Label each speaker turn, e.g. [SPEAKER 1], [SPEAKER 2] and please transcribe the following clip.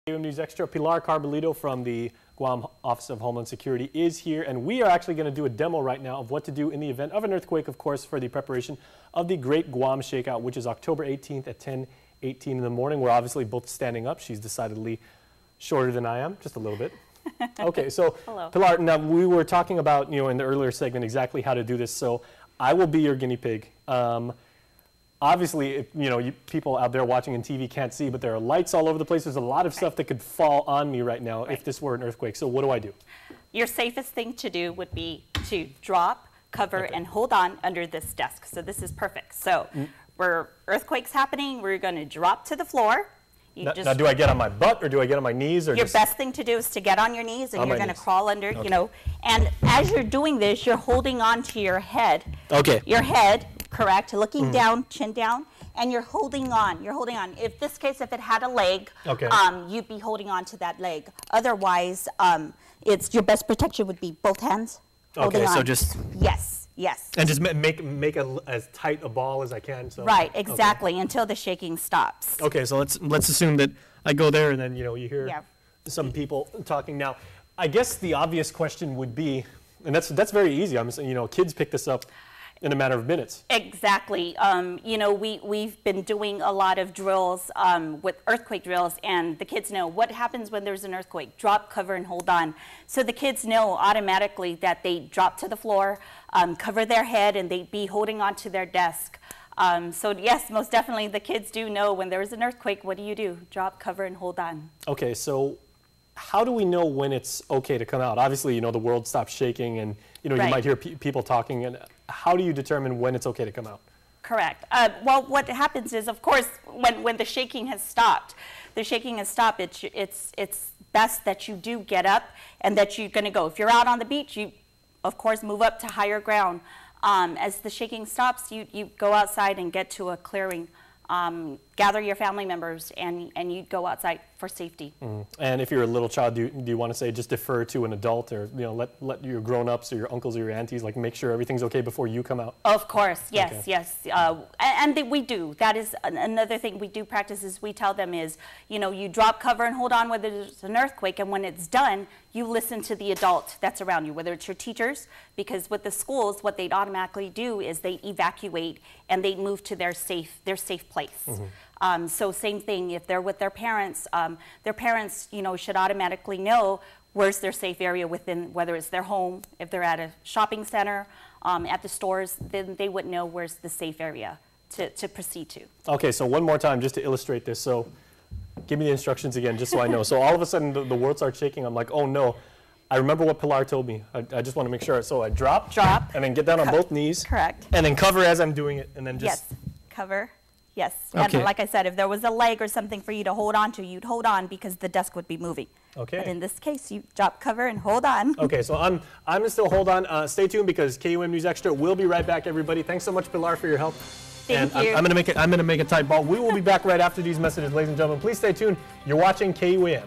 [SPEAKER 1] KUAM News Extra. Pilar Carbullido from the Guam Office of Homeland Security is here, and we are actually going to do a demo right now of what to do in the event of an earthquake, of course, for the preparation of the Great Guam Shakeout, which is October 18th at 10:18 in the morning. We're obviously both standing up. She's decidedly shorter than I am, just a little bit. Okay, so
[SPEAKER 2] Hello.
[SPEAKER 1] Pilar, now we were talking about, in the earlier segment exactly how to do this, so I will be your guinea pig. Obviously, people out there watching on TV can't see, but there are lights all over the place. There's a lot of stuff that could fall on me right now if this were an earthquake. So what do I do?
[SPEAKER 2] Your safest thing to do would be to drop, cover, and hold on under this desk. So this is perfect. So where earthquake's happening, we're going to drop to the floor.
[SPEAKER 1] Now, do I get on my butt or do I get on my knees? Or
[SPEAKER 2] your best thing to do is to get on your knees, and you're going to crawl under, And as you're doing this, you're holding on to your head.
[SPEAKER 1] Okay.
[SPEAKER 2] Your head. Correct. Looking down, chin down, and you're holding on. You're holding on. If this case, if it had a leg, you'd be holding on to that leg. Otherwise, it's your best protection would be both hands.
[SPEAKER 1] Okay, so just
[SPEAKER 2] yes,
[SPEAKER 1] and just make as tight a ball as I can. So
[SPEAKER 2] right, exactly, until the shaking stops.
[SPEAKER 1] Okay, so let's assume that I go there, and then you hear some people talking. Now, I guess the obvious question would be, and that's very easy. I'm saying, kids pick this up in a matter of minutes.
[SPEAKER 2] Exactly. We've been doing a lot of drills with earthquake drills, and the kids know what happens when there's an earthquake. Drop, cover, and hold on. So the kids know automatically that they drop to the floor, cover their head, and they'd be holding on to their desk. So yes, most definitely the kids do know when there's an earthquake, what do? Drop, cover, and hold on.
[SPEAKER 1] Okay, so how do we know when it's okay to come out? Obviously, the world stops shaking, and you might hear people talking. And how do you determine when it's okay to come out?
[SPEAKER 2] Correct. Well, what happens is, of course, when the shaking has stopped, it's best that you do get up and that you're going to go. If you're out on the beach, you, of course, move up to higher ground. As the shaking stops, you go outside and get to a clearing. Gather your family members, and you go outside for safety.
[SPEAKER 1] And if you're a little child, do you want to say just defer to an adult, or let your grown-ups or your uncles or your aunties make sure everything's okay before you come out?
[SPEAKER 2] Of course, yes, yes. And we do. That is another thing we do practice is we tell them is, you drop, cover, and hold on whether there's an earthquake, and when it's done, you listen to the adult that's around you, whether it's your teachers, because with the schools, what they'd automatically do is they evacuate and they move to their safe place. So same thing, if they're with their parents should automatically know where's their safe area within, whether it's their home, if they're at a shopping center, at the stores, then they would know where's the safe area to proceed to. Okay,
[SPEAKER 1] so one more time just to illustrate this. So give me the instructions again just so I know. So all of a sudden the world starts shaking. I'm like, oh no. I remember what Pilar told me. I just want to make sure. So I drop, and then get down on both knees.
[SPEAKER 2] Correct.
[SPEAKER 1] And then cover as I'm doing it, and then just...
[SPEAKER 2] Yes, cover. Yes,
[SPEAKER 1] okay.
[SPEAKER 2] And like I said, if there was a leg or something for you to hold on to, you'd hold on because the desk would be moving.
[SPEAKER 1] Okay.
[SPEAKER 2] But in this case, you drop, cover, and hold on.
[SPEAKER 1] Okay, so I'm gonna still hold on. Stay tuned because KUAM News Extra will be right back, everybody. Thanks so much, Pilar, for your help.
[SPEAKER 2] Thank you.
[SPEAKER 1] I'm gonna make a tight ball. We will be back right after these messages, ladies and gentlemen. Please stay tuned. You're watching KUAM.